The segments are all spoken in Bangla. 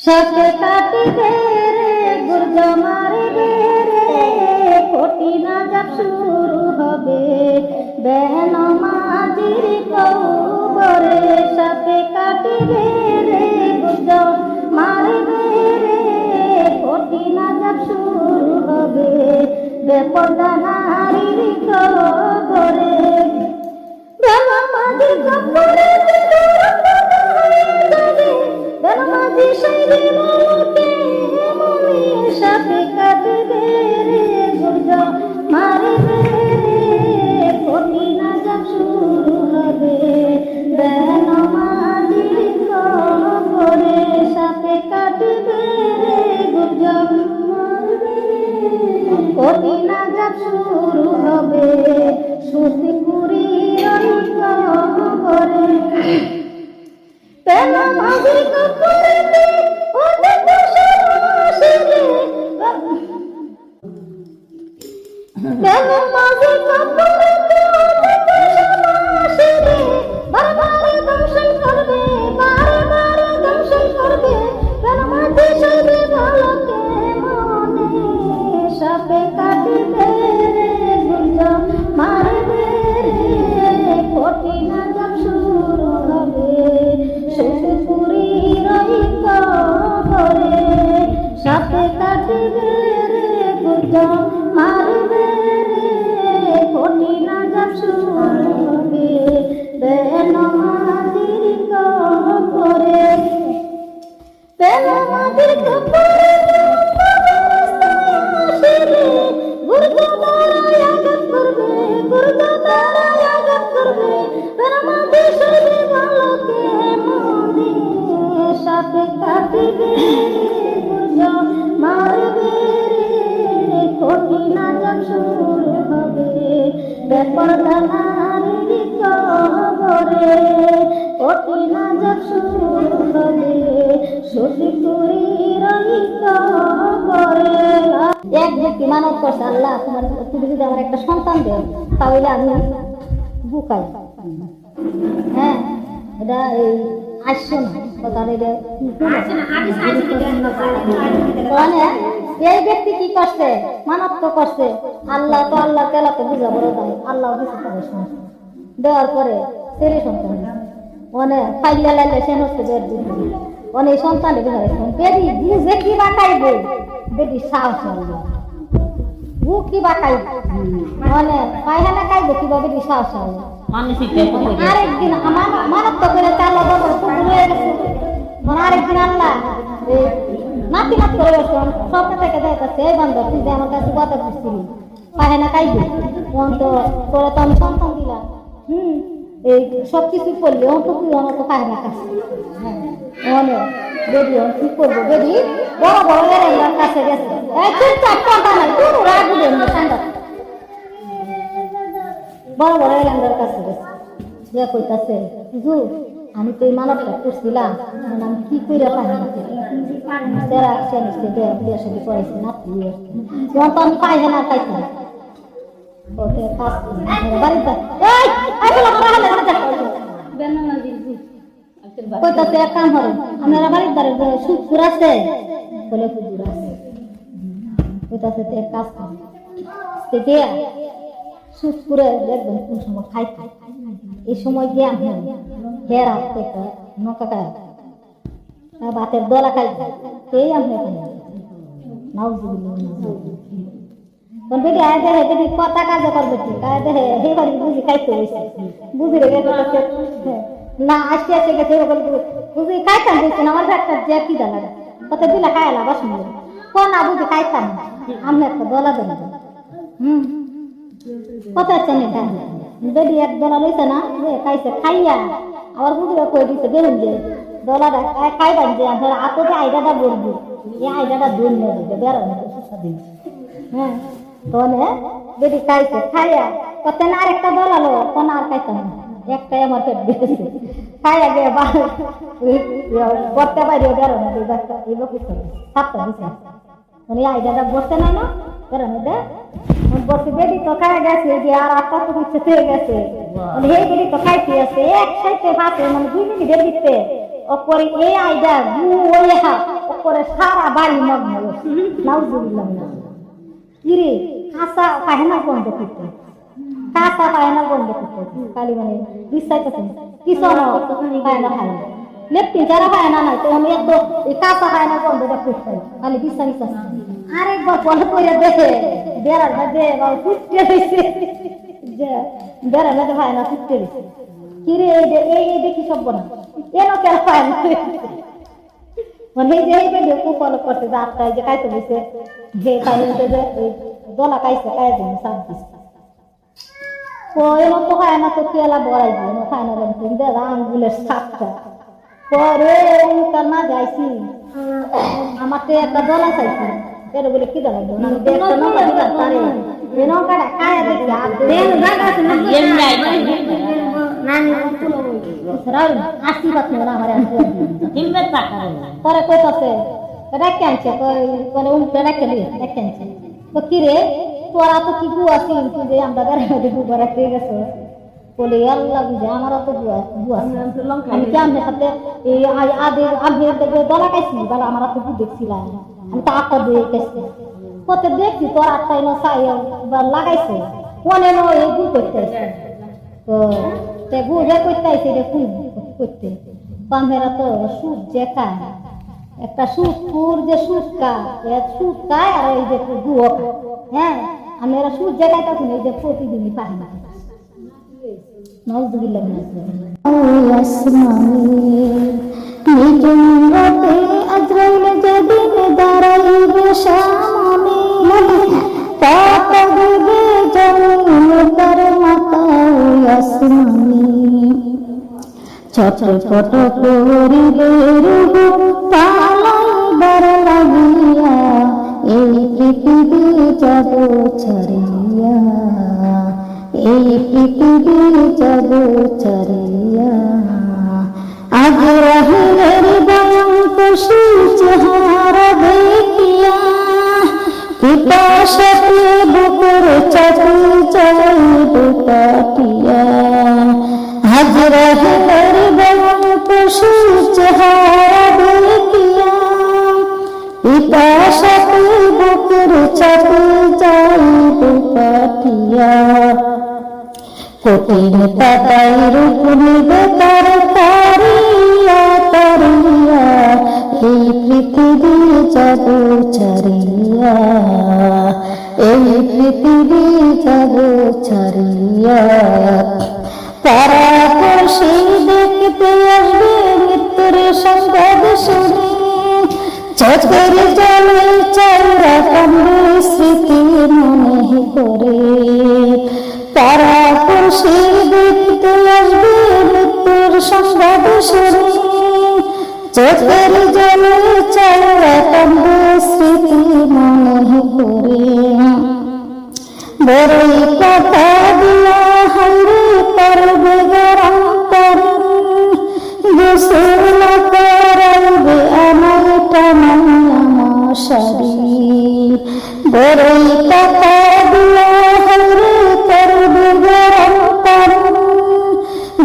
সাথে কাটিবে রে গুর্জ মারিবে রে কোটি না যাব শুরু হবে বেন মাঝির কৌবরে সাথে কাটিবে রে গুর্জ মারিবে রে কোটি না যাব শুরু হবে বেপরদা নারীর কৌবরে বেন মাঝির কৌবরে বেনমাঝি সাইরে মলকে মনে সাথে কাটবে রে গুর্জ মারিবে রে কোটি না যাব শুরু হবে বেনমাঝির কবরে সাথে কাটবে রে গুর্জ মারিবে কোটি না যাব শুরু হবে সুতিপুরীর কবরে বেনমাঝির কবরেতে ওতে দোষের মাসিরে বেনমাঝির কবরেতে ওতে দোষের মাসিরে বারবার দংশন করবে বারবার দংশন করবে বেনমাঝি সাইবে ভালোকে মনে সাপে কাটিবে রে গুর্জ মারবে রে কোটি না যাব শুরু হবে সুতিপুরীর কবরে সাথে কাটিবে রে গুর্জ মারিবে রে কোটি না যাব শুরু হবে বেনমাঝির কবরে বেনমাঝির কবরে গুর্জ দাঁড়ায় আঘাত করবে গুর্জ দাঁড়ায় আঘাত করবে বেনমাঝি সাইবে ভালোকে মনে সাথে কাটিবে গুর্জ মারবে রে কোটি না যাব শুরু হবে বেপরদা নারীর কবরে কোটি না যাব শুরু হবে সুতিপুরীর কবরে। এক ব্যক্তি মানত করছে, আল্লাহ তুমি যদি আমার একটা সন্তান দেও তাহলে আমি বুকাই। হ্যাঁ, এটা এই আসছে না কথা, এই ব্যক্তি কি করছে, মানত তো করছে, আল্লাহ তো আল্লাহ তেলা তো বুঝা বড় দেয়, আল্লাহ দেওয়ার পরে ছেলে সন্তান মানে ফাইলা লাইলে সে হচ্ছে অনেক সন্তান বেরি বুঝে কি বাঁকাইবে, বেটি সাহস ও কি বাঁকাইবে মানে পায়খানা খাইবে কিভাবে বেটি সাহস হবে। আরেকদিন আমার মারাত্ম করে চালা বাবা কুকুর হয়ে গেছে, আরেকদিন আল্লাহ নাতি নাতি করে গেছে স্বপ্ন থেকে দেখাচ্ছে, এই বান্ধব তুই যে আমার কাছে কথা বুঝছিলি পায়খানা খাইবে তো তোরা তো আমি সন্তান দিলাম, এই সব কিছু করলে ও তো তুই আমার তো পায়খানা খাচ্ছি অনেক বেডি কি করবো, বেডি বড় বড় এলাকার কাছে গেছে বড় বড় এলাকার কাছে গেছে যে কইতাছে হুজুর আমি তো এই মানবটা করছিলাম, আমি কি করে পায়খানা করাইছি না যখন তো আমি পায়খানা খাইতাম কইতাছে এক কাম করেন আপনারা বাড়ির দ্বারে সুপুর আছে বলে পুকুর আছে, কইতাছে এক কাজ করেন সুপুরে দেখবেন কোন সময় খাইতে এই সময় গিয়ে আমি হের হাতে নৌকা খাই ভাতের দলা খাই সেই আমি বেটি আয় দেখে বেটি কথা কাজ করবে ঠিক আয় দেখে হে বাড়ি বুঝি খাইতে হয়েছে বুঝি রেখে না আসতে আসতে গেছে বুঝি খাইতাম বলছেন আমার একটা যে কি দালা কত দিলা খাইলা বাস না বুঝি খাইতাম আমি একটা দলা দেন কত চেনে খাই বেটি এক দলা লইছে না খাইছে খাইয়া আবার বুঝিরা কই দিছে বেরুন যে দলাটা খাইবান যে আমরা আতো যে আইডাটা বলবো এই আইডাটা দূর নিয়ে দিবে বেরো হ্যাঁ তোনে বেটি খাইছে খাইয়া কত না আরেকটা দলালো কোন আর খাইতাম না একটাই আমার পেট দিয়েছে খাইয়া গিয়ে বর্তে বাইরে বেরো না এই লোক সাতটা দিছে মানে আইডাটা বসতে নাই না বেরো না বসে বেটি তো খাইয়া গেছে যে আর আটটা তো দিচ্ছে হয়ে গেছে হে বেটি তো খাইতে আছে এক সাইতে ভাতে মানে 2 মিনিট দিতে ওপরে এই আইডা গু ওই হা করে সারা বাড়ি মগ্ন নাউজুবিল্লাহ কিরে কাঁচা পায়না বন্ধ করতে কাঁচা পায়না বন্ধ করতে কালি মানে বিশ্বাইতেছেন কিছু পায়না খায় না লেপটি যারা পায়না নাই তো আমি এত কাঁচা পায়না বন্ধটা করতে খালি বিশ্বাস আরেকবার বলে করে দেখে বেড়ার মধ্যে ফুটতে রয়েছে যে বেড়ার মধ্যে পায়না ফুটতে রয়েছে কিরে এই দেখি সব বনা এনো কেন পায়না মানে এই যে এই ভিডিও খুব ফলো করতে যে আটটায় যে কাইতে বসে যে কাইতে যে দলা কাইছে কাই দিন সাত দিস তো এনো তো খায় না তো কেলা বড়াই দিন খায় না বলছেন যে আঙ্গুলের সাতটা পরে তার না যাইছি আমার তো একটা দলা চাইছি এর বলে কি দলা লাগলো আমি দেখতে না দিলাম তারে এনো কাটা কায়া দেখি আর দেন জায়গা আছে না এম যাই নানি তুলো সরাল আশীর্বাদ না আমার হিম্মত টাকা পরে কইতাছে এটা কেনছে মানে উল্টা রাখলি এটা কেনছে তো কি রে তোরা তো কি গু আছিস তুই যে আমরা বেড়াতে গু বেড়াতে গেছো বলে আল্লাহ বুঝে আমারও তো গু আছে আমি কেমনে সাথে এই আগে আমি দলা খাইছি বলে আমার তো গু দেখছিলাম আমি তো আটটা দিয়ে গেছি কত দেখছি তোর আটটাই না চাই লাগাইছে কোনে নো এই গু করতে তো তে গু যে করতে আইছে রে কুই করতে পামেরা তো সুদ যে খায় একটা সুদপুর যে সুদ খায় আর এই যে গুয়ো হ্যাঁ আমি এরা সুদ যে খাইতে শুনি এই যে প্রতিদিনই পাই না নাউজুবিল্লাহ নিজরাতে আজরাইল যেদিন দাঁড়াইবে সামনে পাতা দিবে জমিন তার মাথায় আসমানে ছটফট করিবে রূপ পালাইবার লাগিয়া এই পৃথিবী যাব ছাড়িয়া এই পৃথিবী যাব ছাড়িয়া আগে রহিলের ভয়ঙ্কর চেহারা দেখিয়া পিপাসাতে বুকের চাকু চাইব কাটিয়া আজ রহিলের ভয়ঙ্কর চেহারা দেখিয়া পিপাসাতে বুকের চাকু চাইব কাটিয়া কঠিন পাতায় রূপ নিবে তার তারিয়া তারিয়া এই পৃথিবী যাব ছাড়িয়া এই পৃথিবী যাব ছাড়িয়া পরাপরশী দেখতে আসবে মৃত্যুর সংবাদ শুনে চোখের জলে চাউরা কান্দে স্মৃতি মনে করে পরাপরশী দেখতে আসবে মৃত্যুর সংবাদ শুনে চোখের জলে চাউরা কান্দে স্মৃতি মনে করে বড়ই কথা দিয়া হাইরে করবে গরম করে গোসল করাইবে আমার টানাইয়া মশারি বড়ই কথা দিয়া হাইরে করবে গরম করে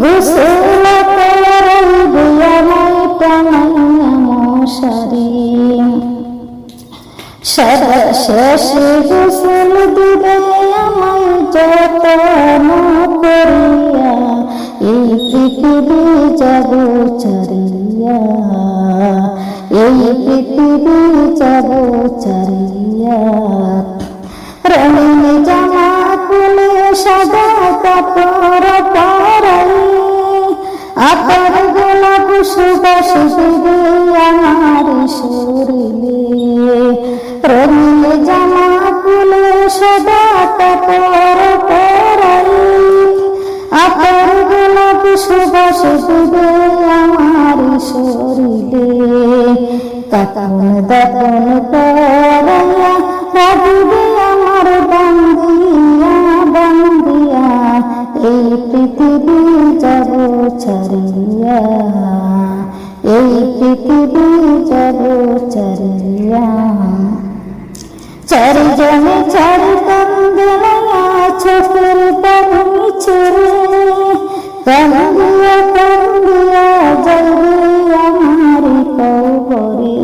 গোসল করাইবে আমার টানাইয়া মশারি সারা শেষে গোসল দিবে আমায় যত্ন করিয়া এই পৃথিবী যাব ছাড়িয়া এই পৃথিবী যাব ছাড়িয়া রঙিন জামা খুলে সাদা কাপড় পরাই আতর গোলাপ সুবাস দিবে আমার শরীরে রঙিন জামা খুলে সাদা কাপড় পরাই আতর গোলাপ সুবাস দিবে আমার শরীরে কাকান দাপন করাইয়া রাখবে আমার বান্দিয়া বান্দিয়া এই পৃথিবী যাব ছাড়িয়া এই পৃথিবী যাব ছাড়িয়া চারিজনে চারি কান্দিয়া চোখের পানি ছেড়ে কান্দিয়া কান্দিয়া যাইবে আমার কবরে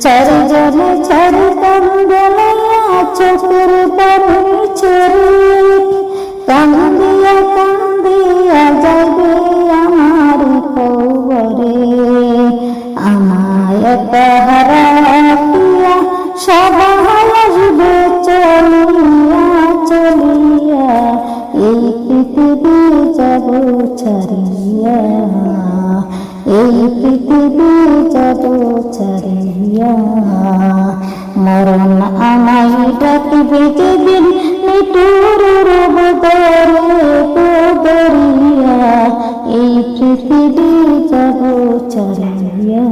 চারিজনে চারি কান্দলাইয়া চোখের পানি ছেড়ে কান্দিয়া কান্দিয়া যাবে আমার কবরে আমায় তাহারা সবাই আসবে চলিয়া চলিয়া এই পৃথিবী যাব ছাড়িয়া এই পৃথিবী যাব ছাড়িয়া মরণ আমায় ডাকিবে যেদিন নিঠুর রব দরিয়া এই পৃথিবী যাব ছাড়িয়া।